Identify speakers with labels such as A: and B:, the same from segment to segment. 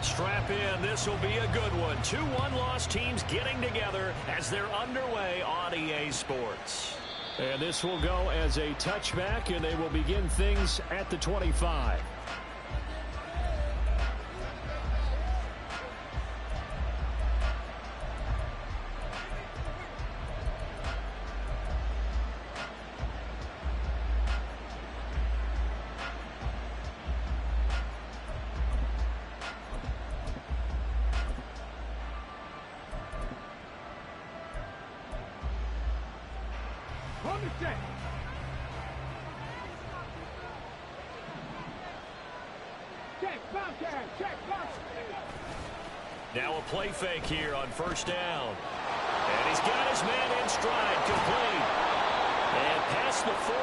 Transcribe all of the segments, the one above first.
A: Strap in. This will be a good one. 2 one-loss teams getting together as they're underway on EA Sports. And this will go as a touchback, and they will begin things at the 25. Now a play fake here on first down. And he's got his man in stride, complete. And past the 40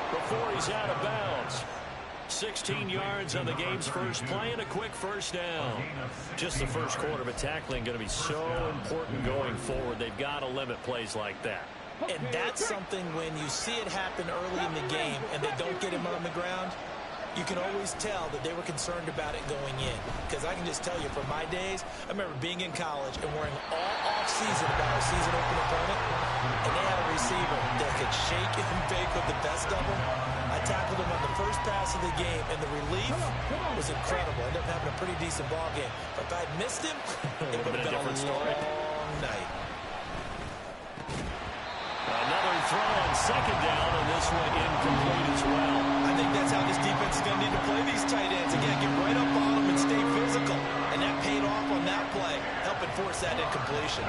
A: before he's out of bounds. 16 yards on the game's first play and a quick first down. Just the first quarter, but tackling going to be so important going forward. They've got to limit plays like that.
B: And that's something when you see it happen early in the game and they don't get him on the ground, you can always tell that they were concerned about it going in. Because I can just tell you from my days, I remember being in college and worrying all off-season about our season-open opponent, and they had a receiver that could shake and bake with the best of them. I tackled him on the first pass of the game, and the relief was incredible. I ended up having a pretty decent ball game. But if I had missed him, it would have been a long night.
A: Another throw on second down, and this one incomplete as well.
B: I think that's how this defense is going to need to play these tight ends. Again, get right up on them and stay physical. And that paid off on that play, helping force that incompletion.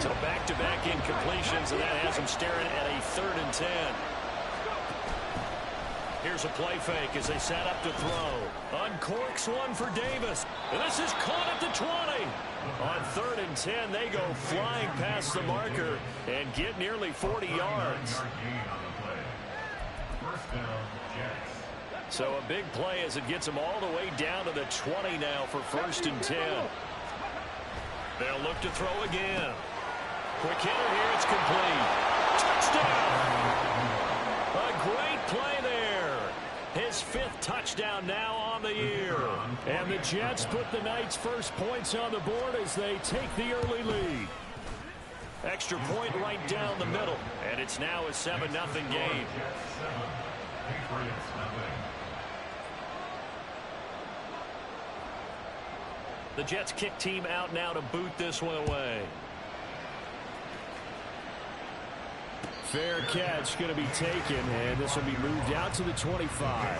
A: So back-to-back incompletions, and that has them staring at a 3rd and 10. Here's a play fake as they set up to throw. Uncorks one for Davis. And this is caught at the 20. On 3rd and 10, they go flying past the marker and get nearly 40 yards. So a big play as it gets them all the way down to the 20 now for 1st and 10. They'll look to throw again. Quick hitter here, it's complete. Touchdown! A great play there. His 5th touchdown now on the year. And the Jets put the night's first points on the board as they take the early lead. Extra point right down the middle. And it's now a 7-0 game. The Jets kick team out now to boot this one away. Fair catch going to be taken, and this will be moved out to the 25.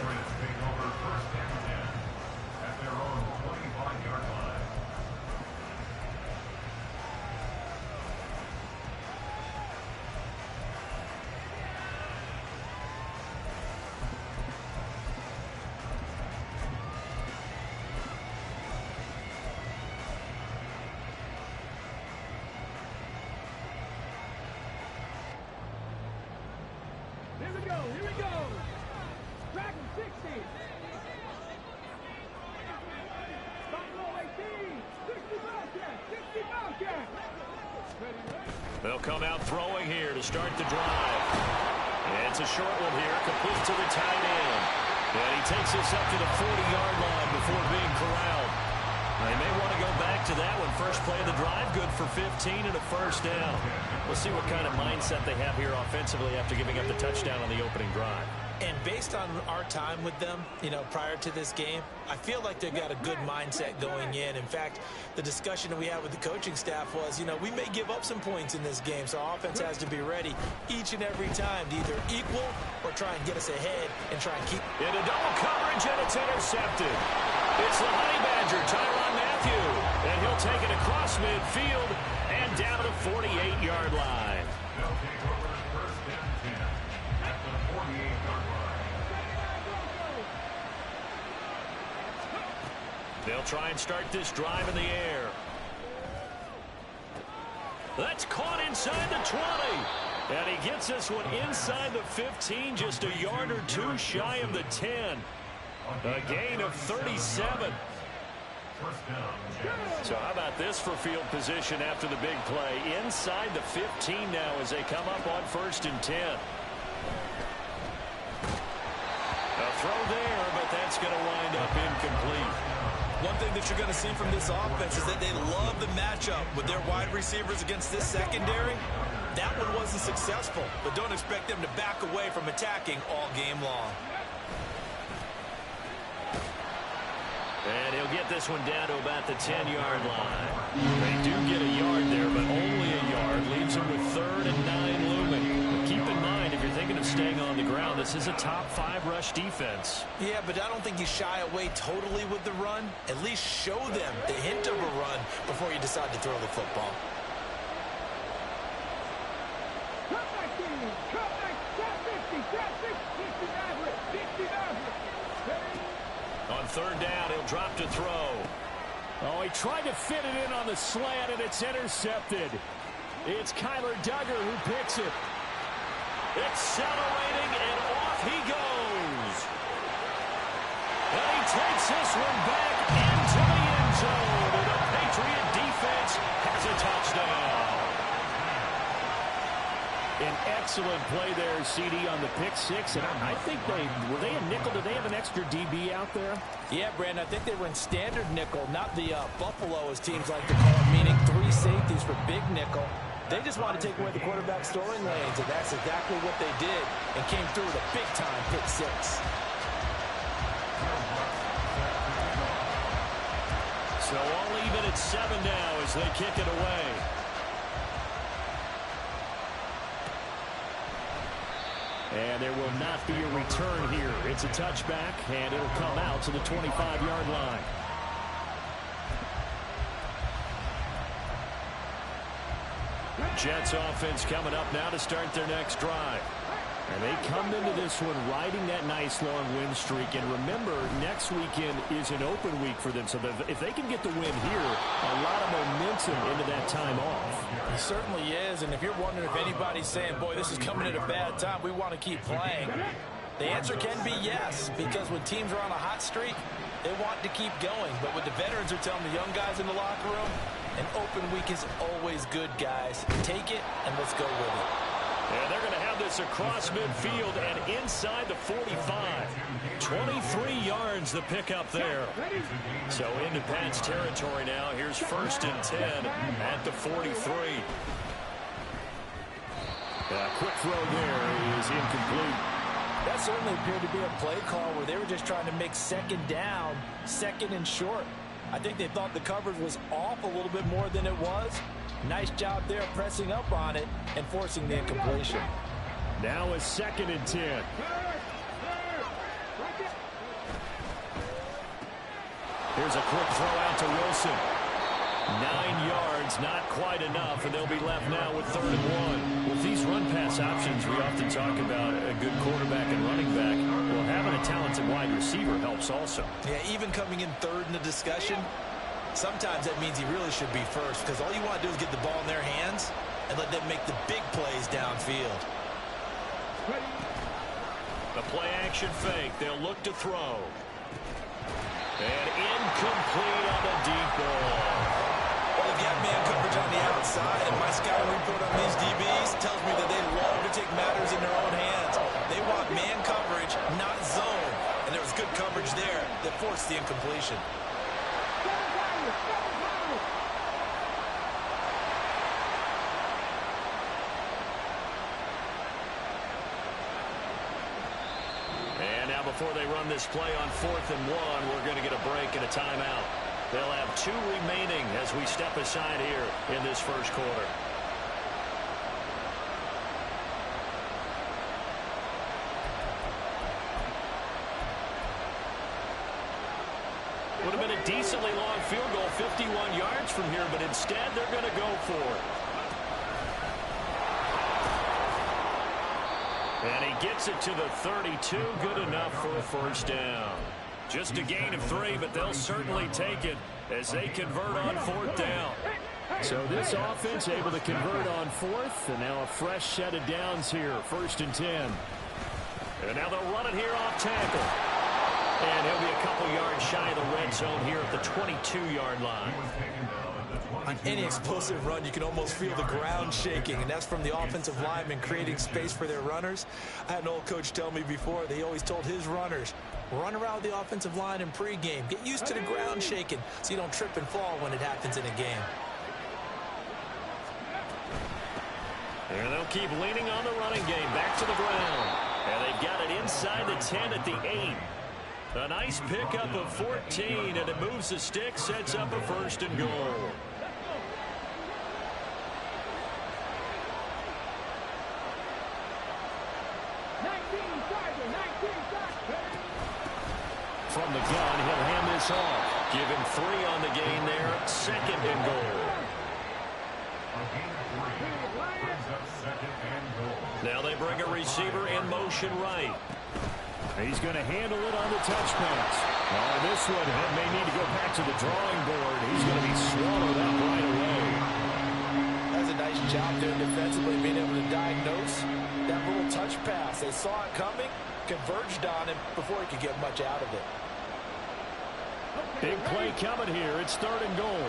C: Here we go. Dragon 60. Buffalo 18. 60 Bobcat. 60 Bobcat.
A: They'll come out throwing here to start the drive. And it's a short one here, complete to the tight end. And he takes this up to the 40-yard line before being corralled. They may want to go back to that one. First play of the drive, good for 15 and a first down. We'll see what kind of mindset they have here offensively after giving up the touchdown on the opening drive.
B: And based on our time with them, prior to this game, I feel like they've got a good mindset going in. In fact, the discussion that we had with the coaching staff was, we may give up some points in this game, so our offense has to be ready each and every time to either equal or try and get us ahead and try and keep.
A: Into double coverage, and it's intercepted. It's the Honey Badger, Tyrann Mathieu, and he'll take it across midfield and down to the 48-yard line. They'll try and start this drive in the air. That's caught inside the 20. And he gets this one inside the 15, just a yard or two shy of the 10. A gain of 37. So how about this for field position after the big play? Inside the 15 now as they come up on 1st and 10. A throw there, but that's going to wind up incomplete.
B: One thing that you're going to see from this offense is that they love the matchup with their wide receivers against this secondary. That one wasn't successful, but don't expect them to back away from attacking all game long.
A: And he'll get this one down to about the 10-yard line. They do get a yard there, but only a yard. Leaves them with 3rd and 9 looming. But keep in mind, if you're thinking of staying on the ground, this is a top 5 rush defense.
B: Yeah, but I don't think you shy away totally with the run. At least show them the hint of a run before you decide to throw the football.
C: Comeback team. Comeback. Top 50. Top 50. 50 Maverick. 50 Maverick.
A: On 3rd down, he'll drop to throw.
D: Oh, he tried to fit it in on the slant, and it's intercepted. It's Kyler Duggar who picks it.
A: Accelerating, and off he goes. And he takes this one back into the end zone. And the Patriot defense has a touchdown.
D: An excellent play there, CD, on the pick six. And I think were they a nickel? Did they have an extra DB out there?
B: Yeah, Brandon, I think they were in standard nickel, not the Buffalo, as teams like to call it, meaning 3 safeties for big nickel. They just wanted to take away the quarterback's throwing lanes, and that's exactly what they did, and came through with a big-time pick six.
A: So all even at 7 now as they kick it away.
D: And there will not be a return here. It's a touchback, and it'll come out to the 25-yard line.
A: Jets offense coming up now to start their next drive.
D: And they come into this one riding that nice long win streak. And remember, next weekend is an open week for them. So if they can get the win here, a lot of momentum into that time off.
B: It certainly is. And if you're wondering if anybody's saying, boy, this is coming at a bad time, we want to keep playing, the answer can be yes. Because when teams are on a hot streak, they want to keep going. But what the veterans are telling the young guys in the locker room, an open week is always good, guys. Take it, and let's go with it.
A: And they're going to have this across midfield and inside the 45. 23 yards the pickup there. So into Pat's territory now. Here's 1st and 10 at the 43.
D: Quick throw there is incomplete.
B: That certainly appeared to be a play call where they were just trying to make 2nd down, 2nd and short. I think they thought the coverage was off a little bit more than it was. Nice job there pressing up on it and forcing the incompletion.
D: Now a 2nd and 10.
A: Here's a quick throw out to Wilson. 9 yards, not quite enough, and they'll be left now with 3rd and 1. With these run-pass options, we often talk about a good quarterback and running back. Well, having a talented wide receiver helps also.
B: Yeah, even coming in 3rd in the discussion, sometimes that means he really should be first, because all you want to do is get the ball in their hands and let them make the big plays downfield.
A: The play-action fake. They'll look to throw. And incomplete on the deep ball.
B: Well, they've got man coverage on the outside, and my scouting report on these DBs tells me that they love to take matters in their own hands. They want man coverage, not zone. And there was good coverage there that forced the incompletion.
A: Before they run this play on 4th and 1, we're going to get a break and a timeout. They'll have 2 remaining as we step aside here in this first quarter. Would have been a decently long field goal, 51 yards from here, but instead they're going to go for it. And he gets it to the 32. Good enough for a 1st down. Just a gain of 3, but they'll certainly take it as they convert on 4th down.
D: So this offense able to convert on 4th, and now a fresh set of downs here. 1st and 10.
A: And now they'll run it here off tackle. And he'll be a couple yards shy of the red zone here at the 22-yard line.
B: On any explosive run, you can almost feel the ground shaking, and that's from the offensive linemen creating space for their runners. I had an old coach tell me before, they always told his runners, Run around the offensive line in pregame. Get used to the ground shaking so you don't trip and fall when it happens in a game.
A: And they'll keep leaning on the running game. Back to the ground. And they've got it inside the 10 at the 8. A nice pickup of 14, and it moves the stick, sets up a first and goal. From the gun, he'll hand this off. Give him 3 on the gain there. Second and goal. Now they bring a receiver in motion right.
D: He's going to handle it on the touch pass. This one may need to go back to the drawing board. He's going to be swallowed up right away.
B: That's a nice job there defensively, being able to diagnose that little touch pass. They saw it coming, converged on him before he could get much out of it.
D: Big play coming here. It's third and goal.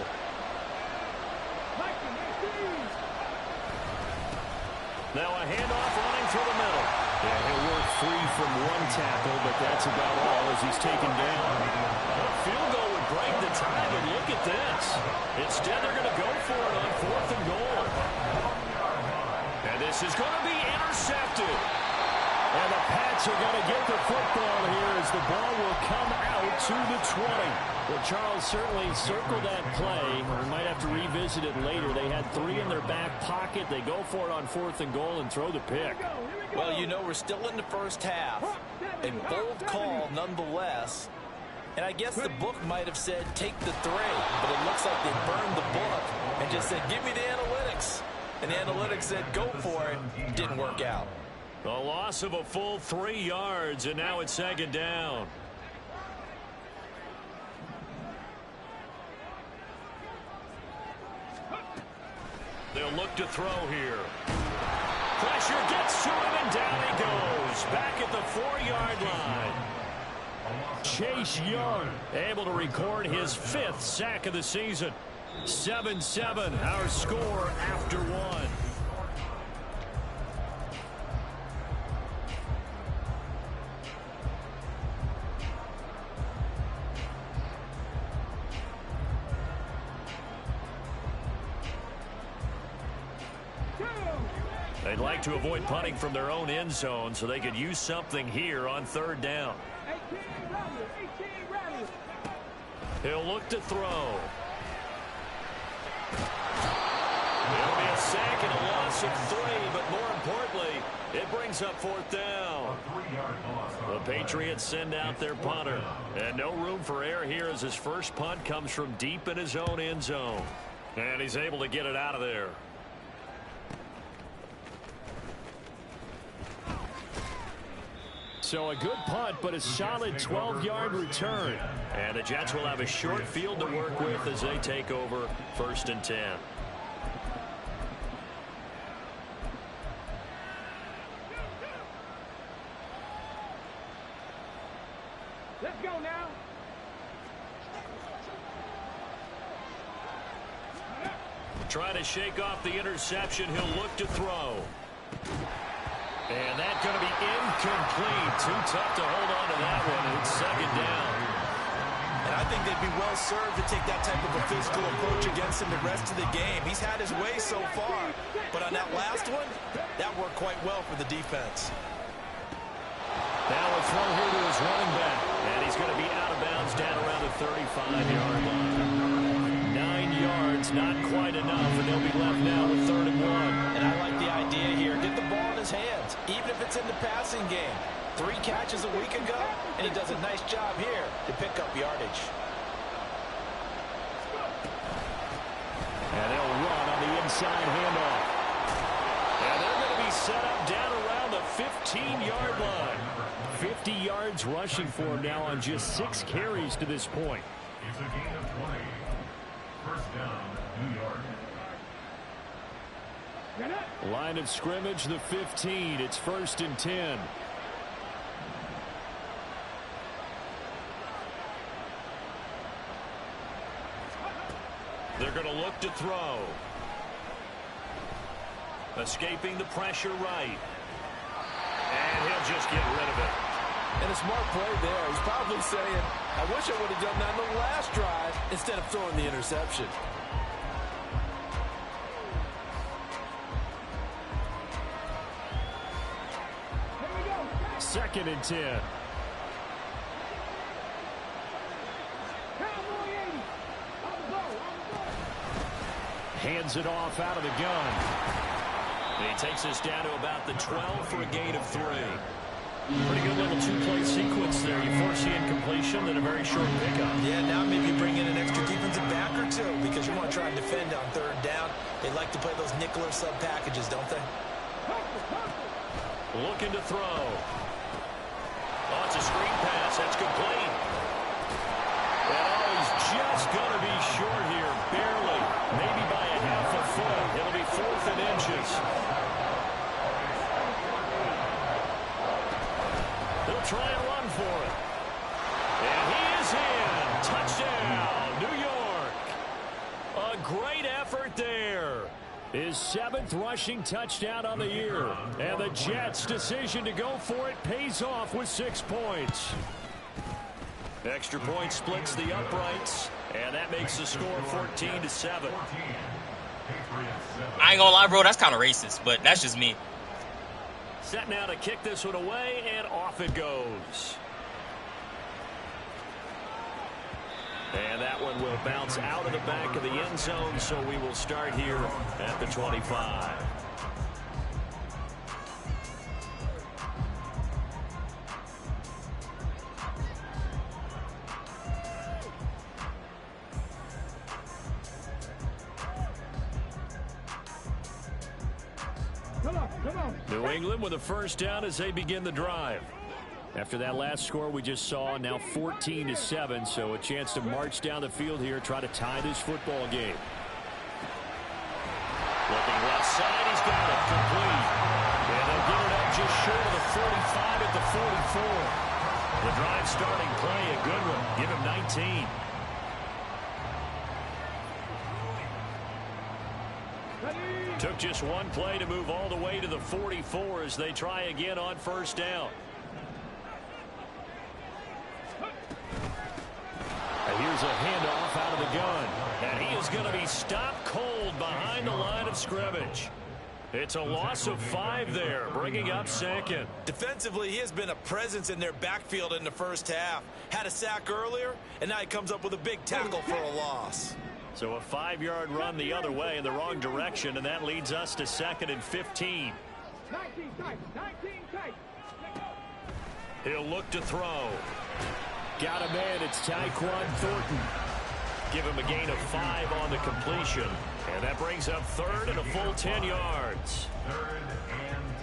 A: Now a handoff running through the middle.
D: Yeah, he'll work free from one tackle, but that's about all as he's taken down.
A: A field goal would break the tie, but look at this. Instead, they're going to go for it on fourth and goal. And this is going to be intercepted.
D: And the Pats are going to get the football here as the ball will come out to the 20. Well, Charles, certainly circle that play. We might have to revisit it later. They had 3 in their back pocket. They go for it on fourth and goal and throw the pick.
B: Well, you know, we're still in the first half. A bold call nonetheless. And I guess the book might have said take the 3, but it looks like they burned the book and just said give me the analytics. And the analytics said go for it. Didn't work out.
A: A loss of a full 3 yards, and now it's second down. They'll look to throw here. Pressure gets to him, and down he goes. Back at the 4-yard line.
D: Chase Young
A: able to record his 5th sack of the season. 7-7, our score after 1. They'd like to avoid punting from their own end zone so they could use something here on third down. He'll look to throw. It'll be a sack and a loss of 3, but more importantly, it brings up fourth down. The Patriots send out their punter. And no room for error here as his first punt comes from deep in his own end zone. And he's able to get it out of there.
D: So a good punt, but a solid 12-yard return.
A: And the Jets will have a short field to work with as they take over first and 10.
C: Let's go now.
A: Trying to shake off the interception. He'll look to throw. And that's going to be incomplete. Too tough to hold on to that one. It's second down.
B: And I think they'd be well served to take that type of a physical approach against him the rest of the game. He's had his way so far. But on that last one, that worked quite well for the defense.
A: Now a throw here to his running back. And he's going to be out of bounds down around the 35-yard line. 9 yards, not quite enough. And they'll be left now with 3rd and 1.
B: And I like the idea here. Get the ball in his hands, even if it's in the passing game. 3 catches a week ago, and he does a nice job here to pick up yardage.
D: And they'll run on the inside handoff.
A: And they're going to be set up down around the 15-yard line.
D: 50 yards rushing for him now on just 6 carries to this point.
E: It's a gain of 20. First down, New York.
D: Line of scrimmage, the 15. It's 1st and 10.
A: They're going to look to throw. Escaping the pressure right. And he'll just get rid of it.
F: And a smart play there. He's probably saying, I wish I would have done that in the last drive instead of throwing the interception.
D: Second and 10. Hands it off out of the gun.
A: And he takes us down to about the 12 for a gain of 3. Pretty good little two-play sequence there. You force the incompletion, then a very short pickup.
B: Yeah, now maybe bring in an extra defensive back or two because you want to try and defend on third down. They like to play those nickel or sub packages, don't they?
A: Looking to throw. Oh, it's a screen pass. That's complete. And oh, he's just going to be short here, barely. Maybe by a half a foot. It'll be 4th and inches. He'll try and run for it. And he is in. Touchdown, New York. A great effort there.
D: His 7th rushing touchdown on the year. And the Jets' decision to go for it pays off with 6 points.
A: Extra point splits the uprights, and that makes the score 14-7.
G: I ain't gonna lie, bro, that's kind of racist, but that's just me.
A: Set now to kick this one away, and off it goes. And that one will bounce out of the back of the end zone, so we will start here at the 25. New England with a first down as they begin the drive.
D: After that last score we just saw, now 14-7, so a chance to march down the field here, try to tie this football game.
A: Looking left side, he's got it complete. And they'll get it up just short of the 45 at the 44. The drive starting play, a good one. Give him 19. Took just one play to move all the way to the 44 as they try again on first down.
D: And here's a handoff out of the gun.
A: And he is going to be stopped cold behind the line of scrimmage. It's a loss of 5 there, bringing up second.
B: Defensively, he has been a presence in their backfield in the first half. Had a sack earlier, and now he comes up with a big tackle for a loss.
A: So a 5-yard run the other way in the wrong direction, and that leads us to 2nd and 15.
C: 19 tight.
A: He'll look to throw.
D: Got a man, it's Tyquan Thornton.
A: Give him a gain of 5 on the completion. And that brings up 3rd and a full 10 yards.
E: 3rd and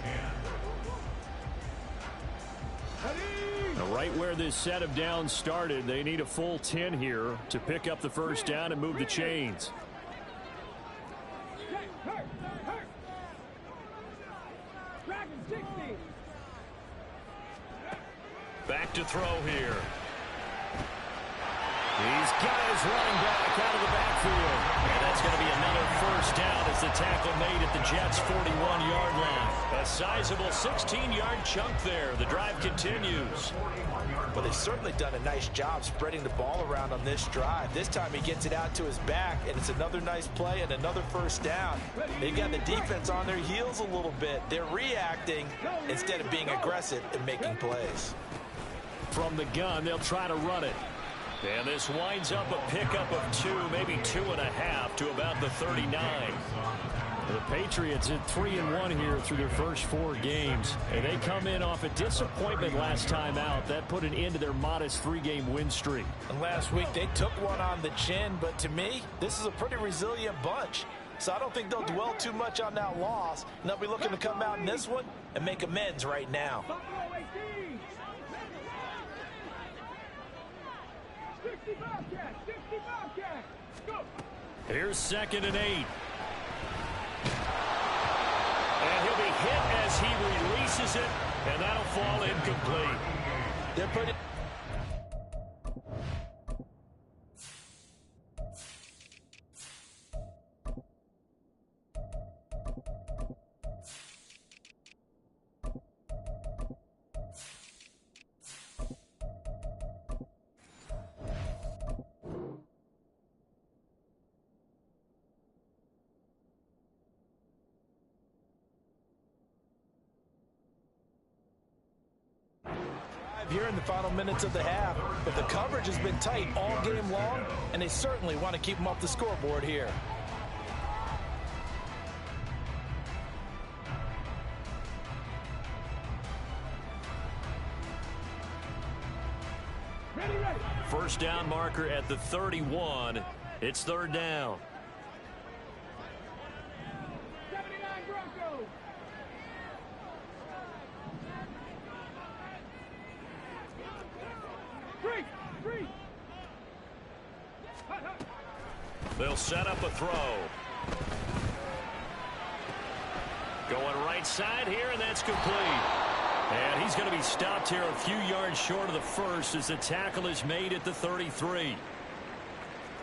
E: 10.
D: Now, right where this set of downs started, they need a full 10 here to pick up the first down and move the chains.
A: Back to throw here.
D: He's got his running back out of the backfield.
A: And that's going to be another first down as the tackle made at the Jets' 41-yard line. A sizable 16-yard chunk there. The drive continues.
B: Well, they've certainly done a nice job spreading the ball around on this drive. This time he gets it out to his back, and it's another nice play and another first down. They've got the defense on their heels a little bit. They're reacting instead of being aggressive and making plays.
D: From the gun, they'll try to run it.
A: And this winds up a pickup of 2, maybe 2.5 to about the 39.
D: The Patriots at 3-1 here through their first 4 games. And they come in off a disappointment last time out. That put an end to their modest 3-game win streak.
B: And last week they took one on the chin, but to me, this is a pretty resilient bunch. So I don't think they'll dwell too much on that loss. And they'll be looking to come out in this one and make amends right now.
C: 60 Bobcats. Go.
A: Here's 2nd and 8. And he'll be hit as he releases it, and that'll fall incomplete.
B: They're pretty... drive here in the final minutes of the half, but the coverage has been tight all game long, and they certainly want to keep them off the scoreboard here.
A: First down marker at the 31. It's third down.
C: 79 Broncos. Three.
A: They'll set up a throw. Going right side here, and that's complete. And he's going to be stopped here a few yards short of the first as the tackle is made at the 33.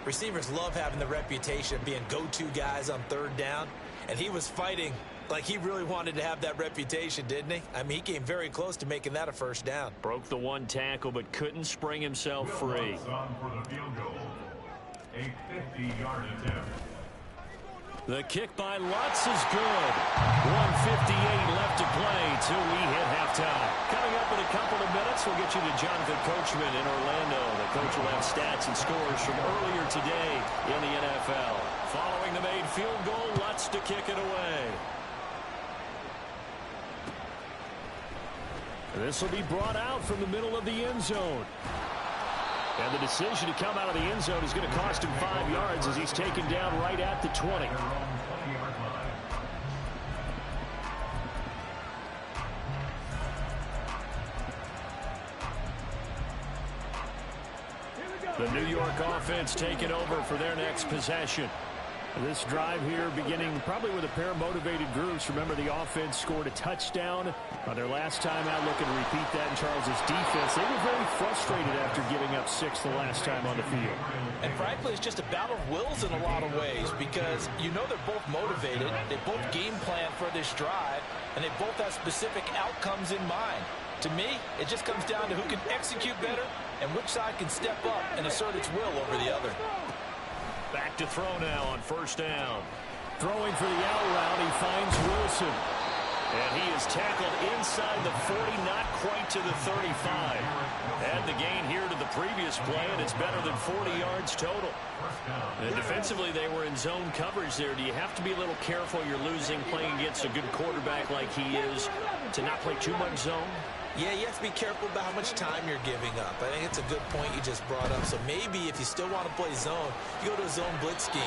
B: Receivers love having the reputation of being go-to guys on third down, and he was fighting like he really wanted to have that reputation, didn't he? I mean, he came very close to making that a first down.
A: Broke the one tackle but couldn't spring himself free.
E: On for the field goal. A 50-yard attempt.
A: The kick by Lutz is good. 1:58 left to play till we hit halftime. Coming up in a couple of minutes, we'll get you to Jonathan Coachman in Orlando. The coach will have stats and scores from earlier today in the NFL. Following the made field goal, Lutz to kick it away.
D: This will be brought out from the middle of the end zone. And the decision to come out of the end zone is going to cost him 5 yards as he's taken down right at the 20.
E: Their own 20-yard line.
A: The New York offense taking over for their next possession.
D: This drive here beginning probably with a pair of motivated groups. Remember, the offense scored a touchdown on their last time out, looking to repeat that in Charles's defense. They were very frustrated after giving up 6 the last time on the field.
B: And frankly, it's just a battle of wills in a lot of ways because you know they're both motivated, they both game plan for this drive, and they both have specific outcomes in mind. To me, it just comes down to who can execute better and which side can step up and assert its will over the other.
A: Back to throw now on first down.
D: Throwing for the out route, he finds Wilson.
A: And he is tackled inside the 40, not quite to the 35. Add the gain here to the previous play, and it's better than 40 yards total. And defensively, they were in zone coverage there. Do you have to be a little careful? You're losing playing against a good quarterback like he is to not play too much zone?
B: Yeah, you have to be careful about how much time you're giving up. I think it's a good point you just brought up. So maybe if you still want to play zone, you go to a zone blitz scheme.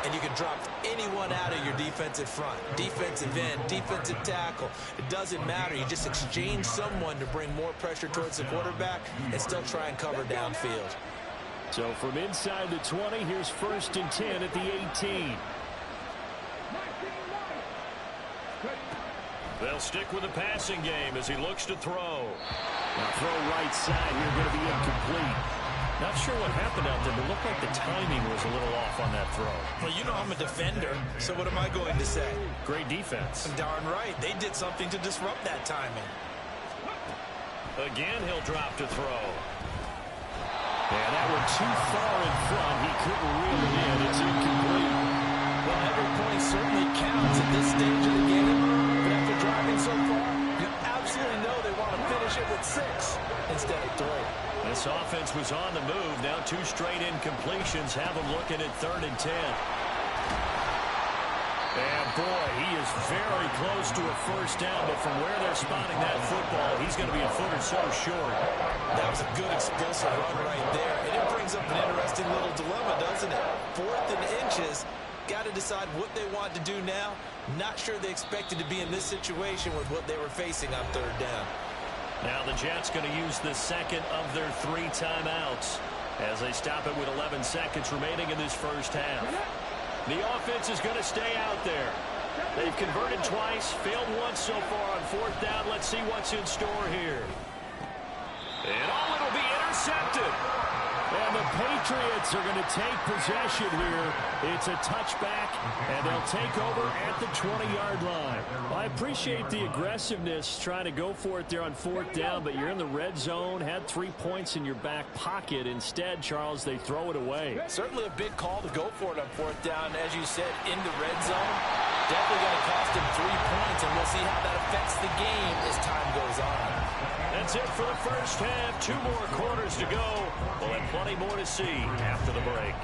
B: And you can drop anyone out of your defensive front. Defensive end, defensive tackle. It doesn't matter. You just exchange someone to bring more pressure towards the quarterback and still try and cover downfield.
D: So from inside the 20, here's 1st and 10 at the 18.
A: They'll stick with the passing game as he looks to throw.
D: Now throw right side here, going to be incomplete.
A: Not sure what happened out there, but it looked like the timing was a little off on that throw.
B: Well, you know I'm a defender, so what am I going to say?
A: Great defense.
B: Darn right. They did something to disrupt that timing.
A: Again, he'll drop to throw.
D: And that one too far in front. He couldn't reel it in. It's incomplete.
B: Well, every point certainly counts at this stage of the game. But after driving so far, you absolutely know they want to finish it with 6 instead of 3.
A: This offense was on the move. Now 2 straight incompletions have them looking at 3rd and 10. And boy, he is very close to a first down, but from where they're spotting that football, he's going to be a foot or so short.
B: That was a good explosive run right there. And it brings up an interesting little dilemma, doesn't it? 4th and inches. Got to decide what they want to do now. Not sure they expected to be in this situation with what they were facing on 3rd down.
A: Now the Jets going to use the second of their 3 timeouts as they stop it with 11 seconds remaining in this first half. The offense is going to stay out there. They've converted twice, failed once so far on 4th down. Let's see what's in store here. And it'll be intercepted.
D: And the Patriots are going to take possession here. It's a touchback, and they'll take over at the 20-yard line. Well, I appreciate the aggressiveness trying to go for it there on 4th down, but you're in the red zone, had 3 points in your back pocket. Instead, Charles, they throw it away.
B: Certainly a big call to go for it on 4th down, as you said, in the red zone. Definitely going to cost him 3 points, and we'll see how that affects the game as time goes on.
A: That's it for the first half. 2 more quarters to go. We'll have plenty more to see after the break.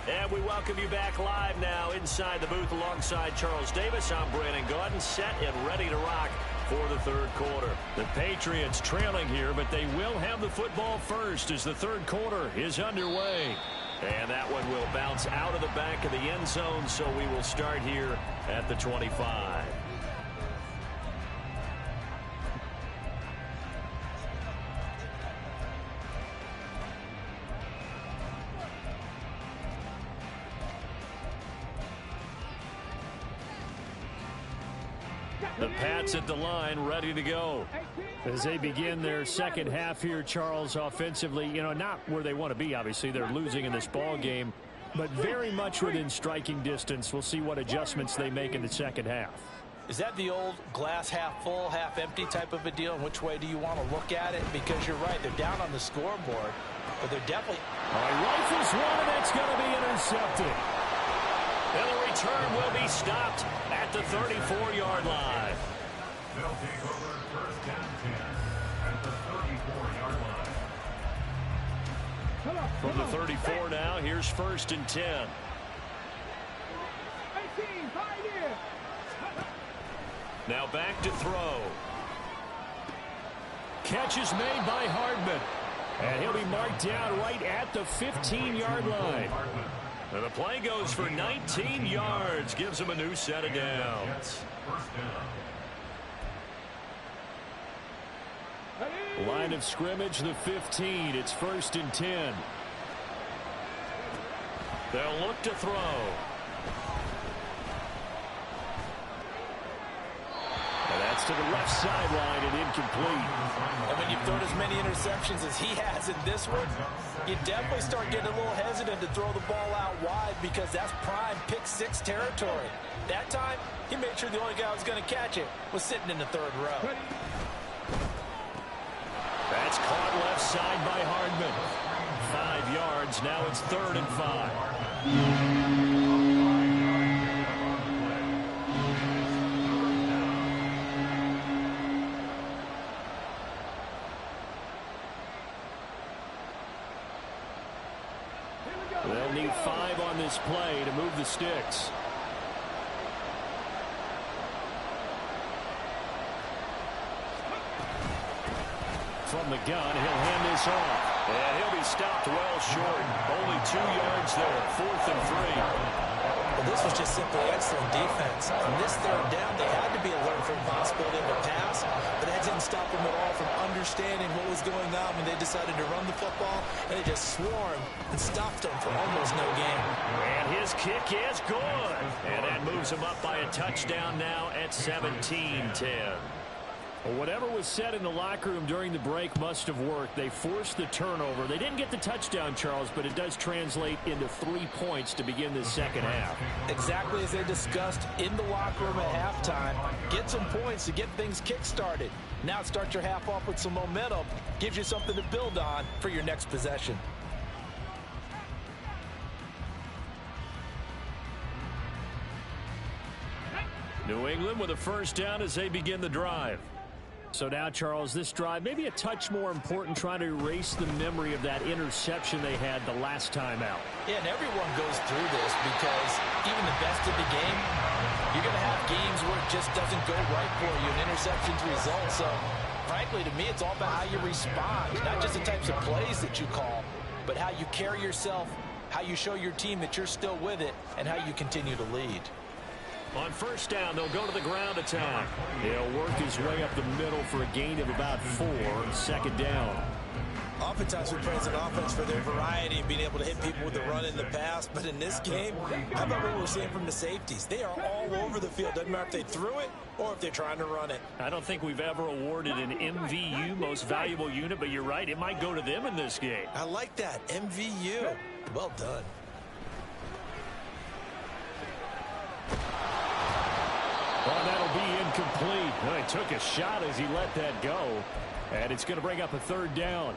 A: And we welcome you back live now inside the booth alongside Charles Davis. I'm Brandon Gaudin, set and ready to rock for the third quarter. The Patriots trailing here, but they will have the football first as the third quarter is underway. And that one will bounce out of the back of the end zone, so we will start here at the 25. The Pats at the line, ready to go.
D: As they begin their second half here, Charles, offensively, not where they want to be, obviously. They're losing in this ball game, but very much within striking distance. We'll see what adjustments they make in the second half.
B: Is that the old glass half full, half empty type of a deal? And which way do you want to look at it? Because you're right, they're down on the scoreboard, but they're definitely...
D: All right, rifles one, and that's going to be intercepted.
A: And the return will be stopped at the 34-yard line.
E: They'll take over first down 10 at the 34-yard line.
A: From the 34 now, here's first and 10.
C: 18, right in.
A: Now back to throw.
D: Catch is made by Hardman. And he'll be marked down right at the 15-yard line.
A: And the play goes for 19 yards. Gives him a new set of downs.
E: First down.
D: Line of scrimmage, the 15. It's first and 10.
A: They'll look to throw.
D: And that's to the left sideline and incomplete.
B: And when you've thrown as many interceptions as he has in this one, you definitely start getting a little hesitant to throw the ball out wide because that's prime pick-6 territory. That time, he made sure the only guy who was going to catch it was sitting in the third row.
A: That's caught left side by Hardman. 5 yards. Now it's 3rd and 5.
D: They'll need 5 on this play to move the sticks. From the gun, he'll hand this off.
A: And he'll be stopped well short. Only 2 yards there. 4th and 3.
B: Well, this was just simply excellent defense. On this third down, they had to be alert for the possibility of a pass, but that didn't stop them at all from understanding what was going on when they decided to run the football, and they just swarmed and stopped them for almost no gain.
A: And his kick is good. And that moves him up by a touchdown now at 17-10.
D: Well, whatever was said in the locker room during the break must have worked. They forced the turnover. They didn't get the touchdown, Charles, but it does translate into 3 points to begin the second half.
B: Exactly as they discussed in the locker room at halftime. Get some points to get things kick-started. Now start your half off with some momentum. Gives you something to build on for your next possession.
A: New England with a first down as they begin the drive.
D: So now, Charles, this drive maybe a touch more important, trying to erase the memory of that interception they had the last time out.
B: Yeah, and everyone goes through this because even the best of the game, you're going to have games where it just doesn't go right for you, and interceptions result. So, frankly, to me, it's all about how you respond, not just the types of plays that you call, but how you carry yourself, how you show your team that you're still with it, and how you continue to lead.
A: On first down, they'll go to the ground attack.
D: He'll work his way up the middle for a gain of about 4. Second down.
B: Oftentimes we praise an offense for their variety and being able to hit people with the run in the pass. But in this game, how about what we're seeing from the safeties? They are all over the field. Doesn't matter if they threw it or if they're trying to run it.
D: I don't think we've ever awarded an MVU, most valuable unit, but you're right. It might go to them in this game.
B: I like that. MVU. Well done.
D: Well, that'll be incomplete. Well, he took a shot as he let that go. And it's going to bring up a third down.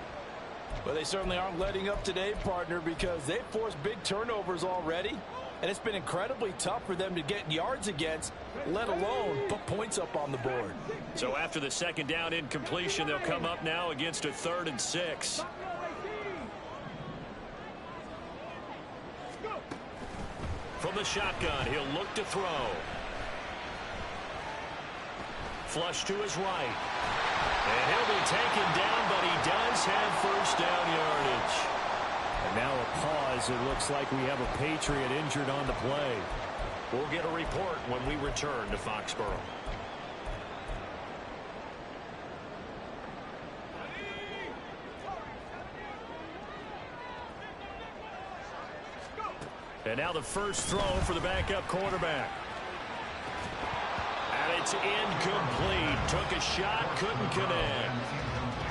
F: Well, they certainly aren't letting up today, partner, because they've forced big turnovers already. And it's been incredibly tough for them to get yards against, let alone put points up on the board.
D: So after the second down incompletion, they'll come up now against a 3rd and 6. From the shotgun, he'll look to throw. Flush to his right. And he'll be taken down, but he does have first down yardage. And now a pause. It looks like we have a Patriot injured on the play.
A: We'll get a report when we return to Foxborough.
D: And now the first throw for the backup quarterback. And it's incomplete. Took a shot, couldn't connect.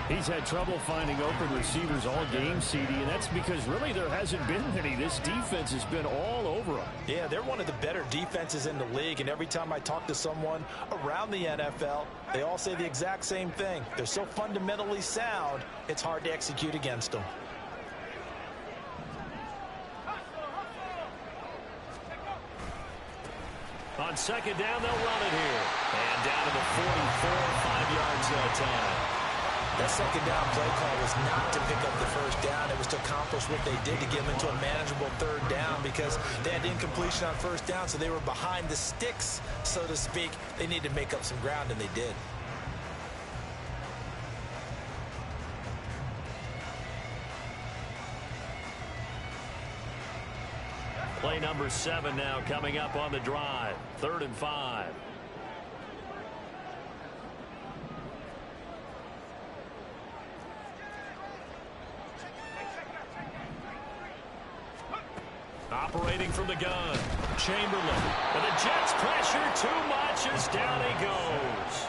D: He's had trouble finding open receivers all game, CD, and that's because really there hasn't been any. This defense has been all over them.
B: Yeah, they're one of the better defenses in the league, and every time I talk to someone around the NFL, they all say the exact same thing. They're so fundamentally sound, it's hard to execute against them.
D: On second down, they'll run it here. And down to the 44, 5 yards that time.
B: That second down play call was not to pick up the first down. It was to accomplish what they did to get them into a manageable third down because they had incompletion on first down, so they were behind the sticks, so to speak. They needed to make up some ground, and they did.
D: Play number 7 now coming up on the drive. 3rd and 5. Operating from the gun. Chamberlain. And the Jets pressure too much as down he goes.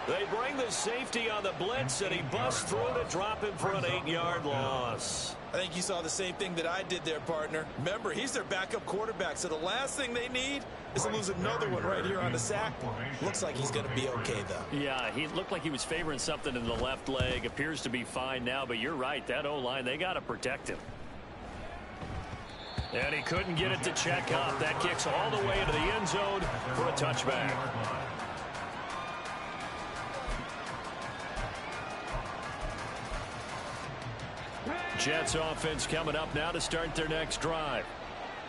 D: They bring the safety on the blitz, and he busts through to drop him for an 8-yard loss.
B: I think you saw the same thing that I did there, partner. Remember, he's their backup quarterback, so the last thing they need is to lose another one right here on the sack. Looks like he's going to be okay, though.
D: Yeah, he looked like he was favoring something in the left leg. Appears to be fine now, but you're right. That O-line, they got to protect him. And he couldn't get it to check up. That kicks all the way into the end zone for a touchback. Jets offense coming up now to start their next drive.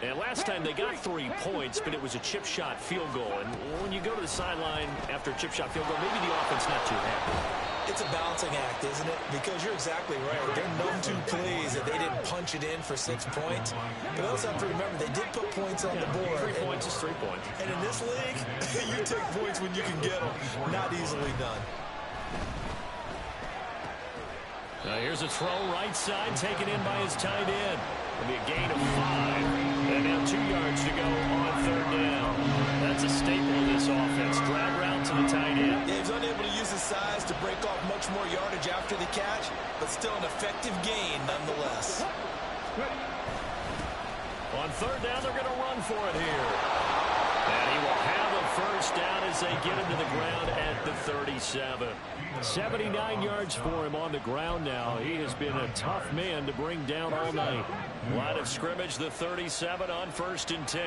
D: And last time they got 3 points, but it was a chip shot field goal. And when you go to the sideline after a chip shot field goal, maybe the offense not too happy.
B: It's a balancing act, isn't it? Because you're exactly right. They're none too pleased that they didn't punch it in for 6 points. But also have to remember, they did put points on the board.
D: 3 points is 3 points.
B: And in this league, you take points when you can get them. Not easily done.
D: Now here's a throw right side taken in by his tight end. It'll be a gain of 5. And now 2 yards to go on 3rd down. That's a staple of this offense. Drag route to the tight end.
B: Yeah, he's unable to use his size to break off much more yardage after the catch, but still an effective gain nonetheless.
D: On 3rd down, they're going to run for it here. And he will have a first down as they get him to the ground at the 37. 79 yards for him on the ground now. He has been a tough man to bring down all night. Line of scrimmage, the 37 on 1st and 10.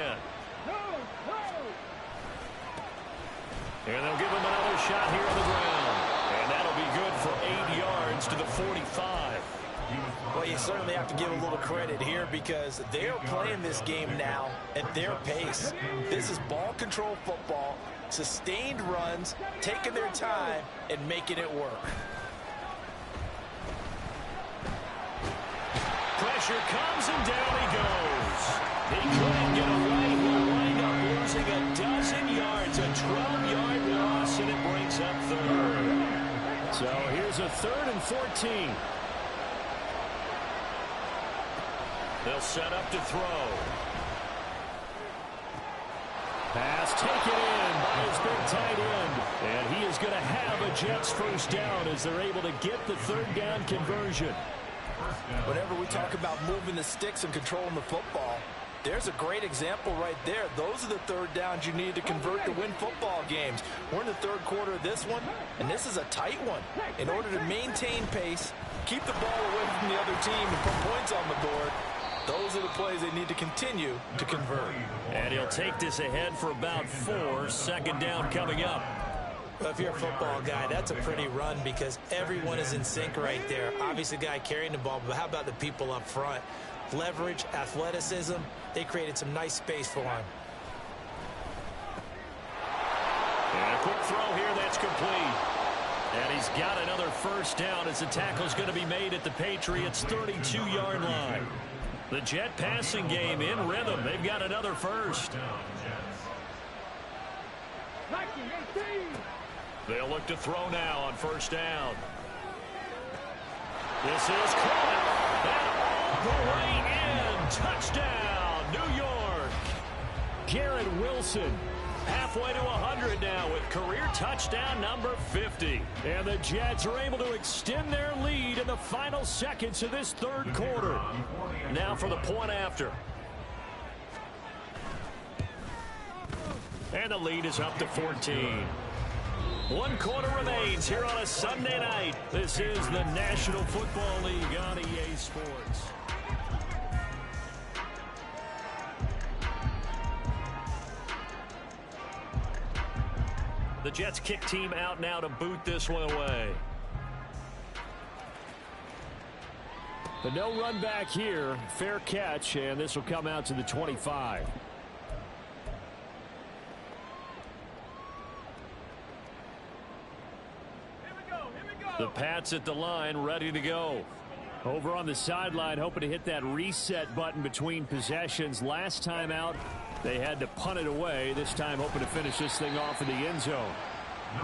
D: And they'll give him another shot here on the ground. And that'll be good for 8 yards to the 45.
B: Well, you certainly have to give a little credit here because they're playing this game now at their pace. This is ball control football, sustained runs, taking their time, and making it work.
D: Pressure comes, and down he goes. He couldn't get away. He'll wind up losing a dozen yards, a 12-yard loss, and it brings up 3rd. So here's a 3rd and 14.
A: They'll set up to throw.
D: Pass taken in by his big tight end. And he is going to have a Jets first down as they're able to get the third down conversion.
F: Whenever we talk about moving the sticks and controlling the football, there's a great example right there. Those are the third downs you need to convert to win football games. We're in the third quarter of this one, and this is a tight one. In order to maintain pace, keep the ball away from the other team, and put points on the board, those are the plays they need to continue to convert.
A: And he'll take this ahead for about 4. Second down coming up.
B: Well, if you're a football guy, that's a pretty run because everyone is in sync right there. Obviously, the guy carrying the ball, but how about the people up front? Leverage, athleticism, they created some nice space for him.
A: And a quick throw here that's complete. And he's got another first down as the tackle's going to be made at the Patriots' 32-yard line. The Jet passing game in rhythm. They've got another first. They'll look to throw now on first down. This is caught. And all the way in. Touchdown, New York.
D: Garrett Wilson.
A: Halfway to 100 now with career touchdown number 50.
D: And the Jets are able to extend their lead in the final seconds of this third quarter.
A: Now for the point after. And the lead is up to 14. 1 quarter remains here on a Sunday night. This is the National Football League on EA Sports. The Jets kick team out now to boot this one away.
D: But no run back here. Fair catch, and this will come out to the 25.
A: The Pats at the line, ready to go.
D: Over on the sideline, hoping to hit that reset button between possessions. Last time out, they had to punt it away. This time, hoping to finish this thing off in the end zone.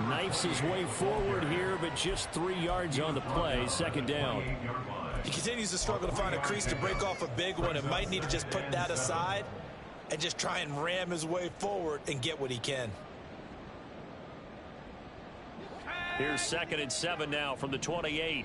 D: Knifes his way forward here, but just 3 yards on the play. Second down.
B: He continues to struggle to find a crease to break off a big one and might need to just put that aside and just try and ram his way forward and get what he can.
A: Here's 2nd and 7 now from the 28.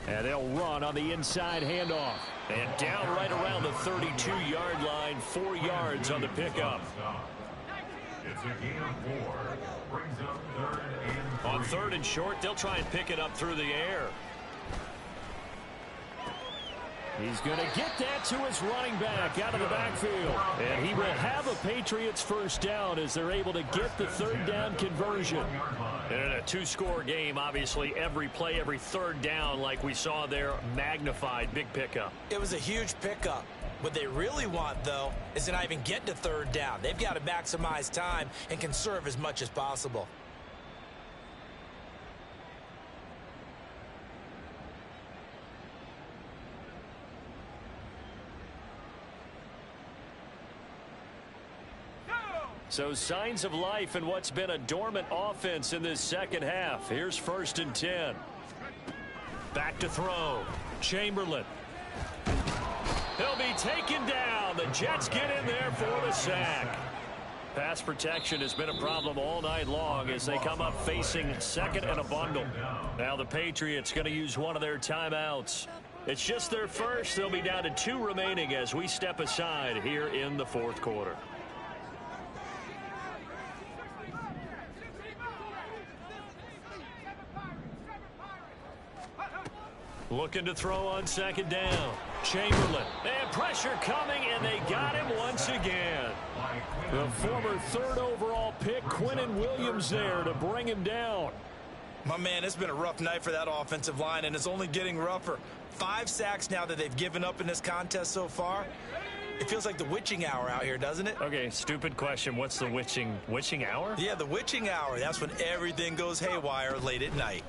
D: And they'll run on the inside handoff.
A: And down right around the 32-yard line, 4 yards on the pickup.
E: It's a gain of 4. Brings up 3rd and 3.
A: On 3rd and short, they'll try and pick it up through the air.
D: He's going to get that to his running back out of the backfield. And he will have a Patriots first down as they're able to get the third down conversion.
A: And in a 2-score game, obviously, every play, every third down, like we saw there, magnified. Big pickup.
B: It was a huge pickup. What they really want, though, is to not even get to third down. They've got to maximize time and conserve as much as possible.
A: So signs of life in what's been a dormant offense in this second half. Here's 1st and 10. Back to throw. Chamberlain. He'll be taken down. The Jets get in there for the sack. Pass protection has been a problem all night long as they come up facing 2nd and a bundle. Now the Patriots going to use one of their timeouts. It's just their first. They'll be down to 2 remaining as we step aside here in the 4th quarter. Looking to throw on 2nd down. Chamberlain. And pressure coming, and they got him once again.
D: The former 3rd overall pick, Quinnen Williams, there to bring him down.
B: My man, it's been a rough night for that offensive line, and it's only getting rougher. 5 sacks now that they've given up in this contest so far. It feels like the witching hour out here, doesn't it?
A: Okay, stupid question. What's the witching hour?
B: Yeah, the witching hour. That's when everything goes haywire late at night.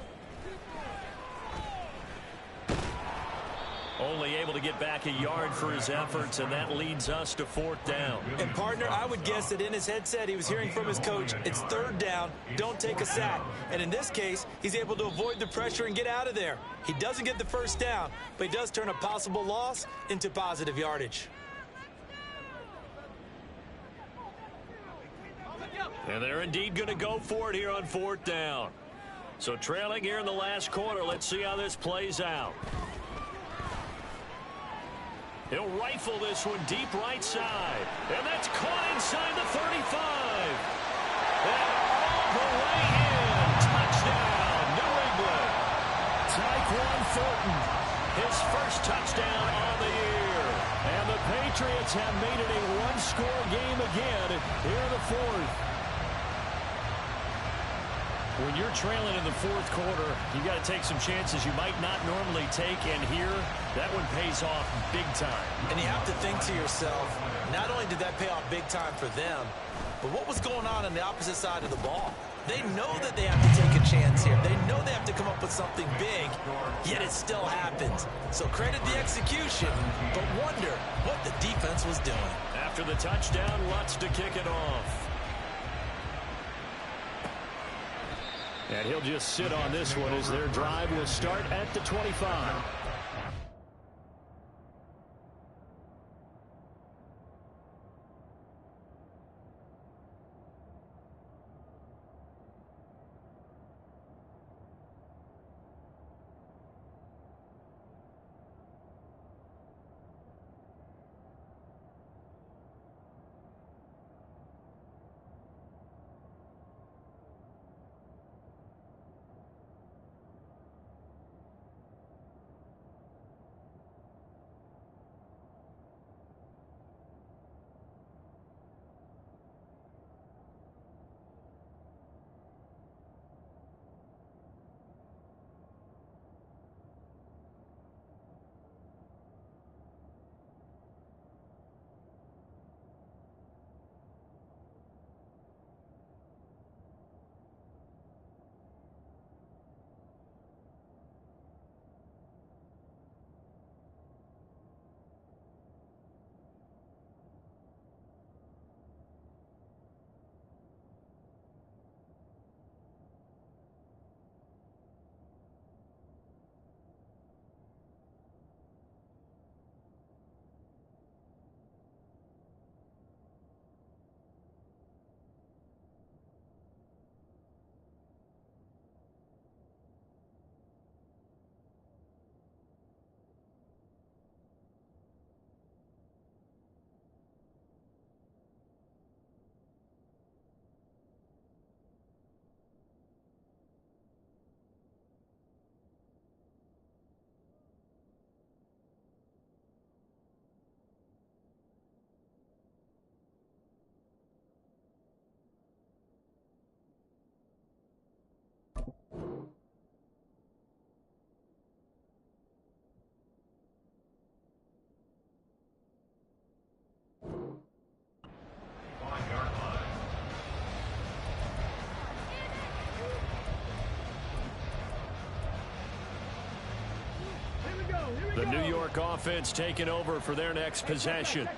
A: Only able to get back a yard for his efforts, and that leads us to 4th down.
B: And, partner, I would guess that in his headset he was hearing from his coach, it's 3rd down, don't take a sack. And in this case, he's able to avoid the pressure and get out of there. He doesn't get the 1st down, but he does turn a possible loss into positive yardage.
A: And they're indeed going to go for it here on 4th down. So trailing here in the last quarter, let's see how this plays out. He'll rifle this one deep right side. And that's caught inside the 35. And all the way in. Touchdown, New England. Tyquan Thornton, his first touchdown on the year. And the Patriots have made it a one-score game again here in the 4th. When you're trailing in the 4th quarter, you've got to take some chances you might not normally take, and here, that one pays off big time.
B: And you have to think to yourself, not only did that pay off big time for them, but what was going on the opposite side of the ball? They know that they have to take a chance here. They know they have to come up with something big, yet it still happens. So credit the execution, but wonder what the defense was doing.
A: After the touchdown, Lutz to kick it off. And he'll just sit on this one as their drive will start at the 25. The New York offense taking over for their next possession.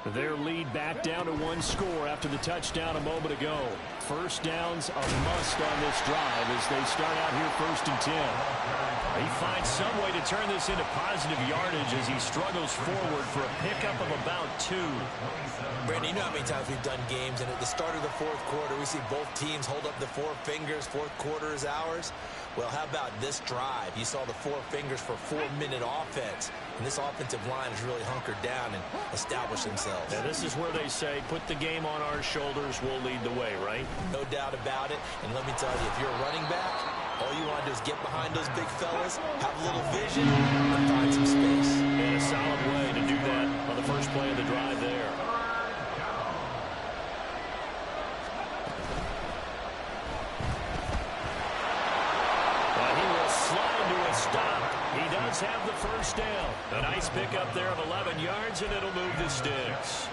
A: Their lead back down to one score after the touchdown a moment ago. First down's a must on this drive as they start out here 1st and 10. He finds some way to turn this into positive yardage as he struggles forward for a pickup of about 2.
B: Brandon, you know how many times we've done games, and at the start of the 4th quarter, we see both teams hold up the 4 fingers, 4th quarter is ours. Well, how about this drive? You saw the 4 fingers for 4-minute offense, and this offensive line has really hunkered down and established themselves.
A: Now, this is where they say, put the game on our shoulders, we'll lead the way, right?
B: No doubt about it, and let me tell you, if you're a running back, all you want to do is get behind those big fellas, have a little vision, and find some space.
A: And a solid way to do that on the first play of the drive there. He does have the first down. A nice pickup there of 11 yards, and it'll move the sticks.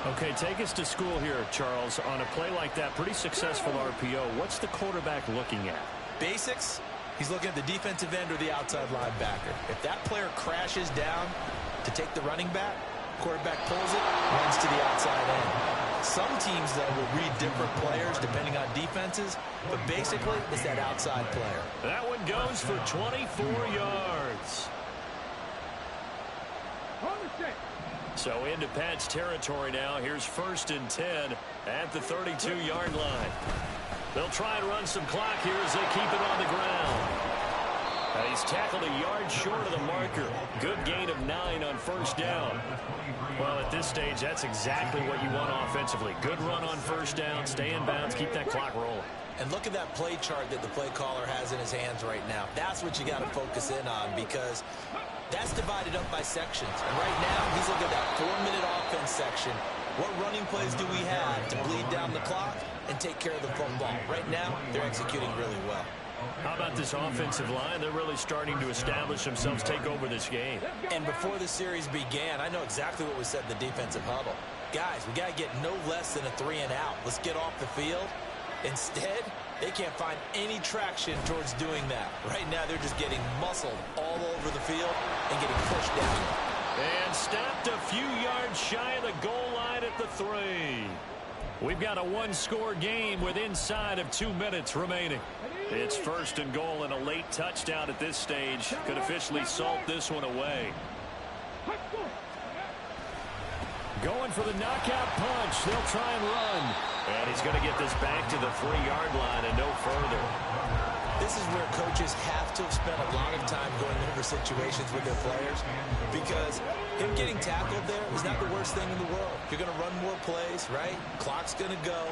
A: Okay, take us to school here, Charles. On a play like that, pretty successful RPO. What's the quarterback looking at?
B: Basics. He's looking at the defensive end or the outside linebacker. If that player crashes down to take the running back, quarterback pulls it, runs to the outside end. Some teams, though, will read different players depending on defenses, but basically it's that outside player.
A: That one goes for 24 yards. So into Pat's territory now. Here's 1st and 10 at the 32-yard line. They'll try and run some clock here as they keep it on the ground. He's tackled a yard short of the marker. Good gain of 9 on 1st down. Well, at this stage, that's exactly what you want offensively. Good run on 1st down, stay in bounds, keep that clock rolling.
B: And look at that play chart that the play caller has in his hands right now. That's what you got to focus in on, because that's divided up by sections. And right now, he's looking at that 4-minute offense section. What running plays do we have to bleed down the clock and take care of the football? Right now, they're executing really well.
A: How about this offensive line? They're really starting to establish themselves, take over this game.
B: And before the series began, I know exactly what was said in the defensive huddle. Guys, we got to get no less than a 3-and-out. Let's get off the field. Instead, they can't find any traction towards doing that. Right now, they're just getting muscled all over the field and getting pushed down.
A: And stopped a few yards shy of the goal line at the 3. We've got a one-score game with inside of 2 minutes remaining. It's 1st and goal, and a late touchdown at this stage could officially salt this one away.
D: Going for the knockout punch. They'll try and run.
A: And he's going to get this back to the 3-yard line and no further.
B: This is where coaches have to have spent a lot of time going over situations with their players, because him getting tackled there is not the worst thing in the world. You're going to run more plays, right? Clock's going to go.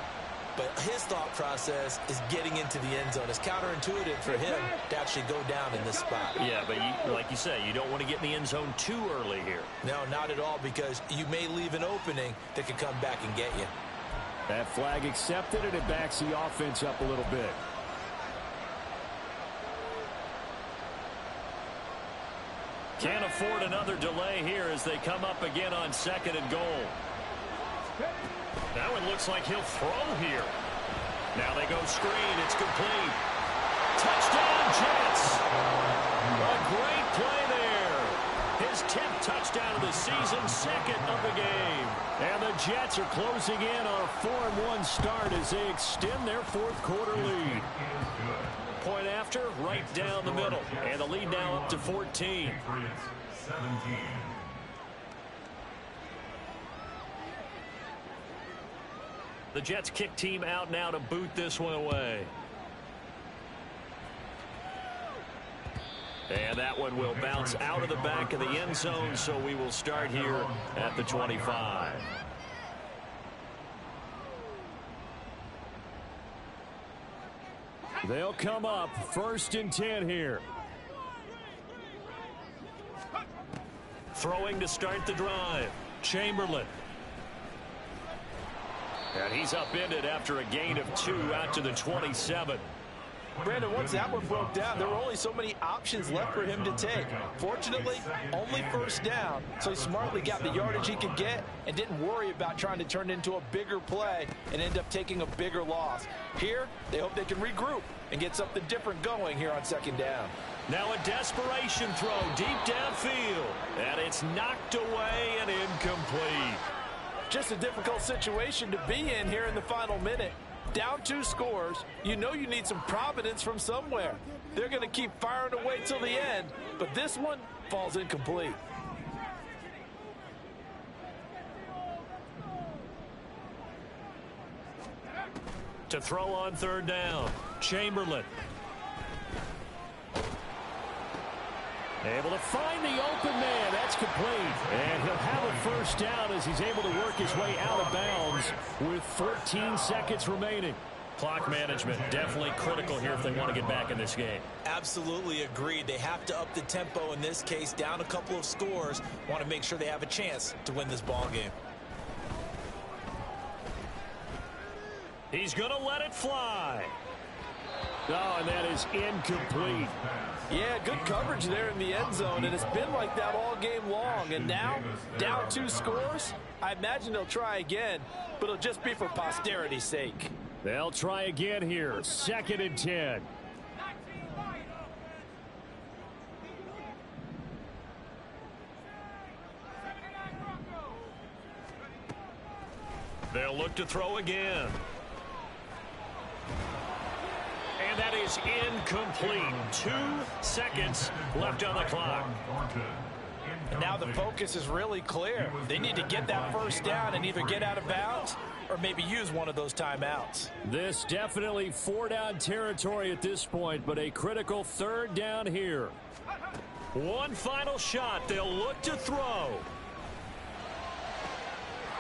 B: But his thought process is getting into the end zone. It's counterintuitive for him to actually go down in this spot.
A: Yeah, but like you say, you don't want to get in the end zone too early here.
B: No, not at all, because you may leave an opening that could come back and get you.
D: That flag accepted, and it backs the offense up a little bit.
A: Can't afford another delay here as they come up again on 2nd and goal. That one looks like he'll throw here. Now they go screen. It's complete. Touchdown, Jets. A great play there. His 10th touchdown of the season, 2nd of the game. And the Jets are closing in on a 4-1 start as they extend their 4th quarter lead. Point after, right down the middle. And the lead now up to 14. The Jets kick team out now to boot this one away. And that one will bounce out of the back of the end zone, so we will start here at the 25.
D: They'll come up 1st and 10 here.
A: Throwing to start the drive, Chamberlain. And he's upended after a gain of 2 out to the 27.
F: Brandon, once that one broke down, there were only so many options left for him to take. Fortunately, only 1st down, so he smartly got the yardage he could get and didn't worry about trying to turn it into a bigger play and end up taking a bigger loss. Here, they hope they can regroup and get something different going here on 2nd down.
A: Now a desperation throw deep downfield, and it's knocked away and incomplete.
F: Just a difficult situation to be in here in the final minute. Down 2 scores, you know you need some providence from somewhere. They're going to keep firing away till the end, but this one falls incomplete.
A: To throw on 3rd down, Chamberlain.
D: Able to find the open man. That's complete. And he'll have a 1st down as he's able to work his way out of bounds with 14 seconds remaining.
A: Clock management definitely critical here if they want to get back in this game.
B: Absolutely agreed. They have to up the tempo in this case, down a couple of scores. Want to make sure they have a chance to win this ball game.
A: He's going to let it fly.
D: Oh, and that is incomplete.
F: Yeah, good coverage there in the end zone, and it's been like that all game long. And now, down 2 scores, I imagine they'll try again, but it'll just be for posterity's sake.
D: They'll try again here, 2nd and 10.
A: They'll look to throw again. And that is incomplete. 2 seconds left on the clock.
F: And now the focus is really clear. They need to get that first down and either get out of bounds or maybe use one of those timeouts.
D: This definitely 4-down territory at this point, but a critical 3rd down here.
A: One final shot. They'll look to throw.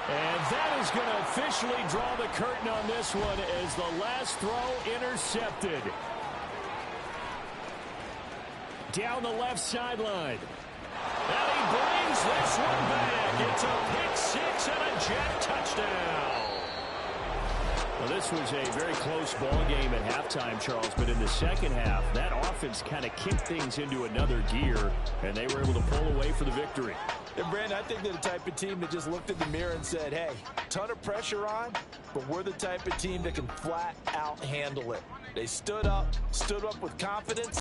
D: And that is going to officially draw the curtain on this one as the last throw intercepted. Down the left sideline.
A: And he brings this one back. It's a pick 6 and a Jet touchdown.
D: Well, this was a very close ball game at halftime, Charles, but in the second half, that offense kind of kicked things into another gear, and they were able to pull away for the victory.
F: And, Brandon, I think they're the type of team that just looked in the mirror and said, hey, ton of pressure on, but we're the type of team that can flat out handle it. They stood up with confidence.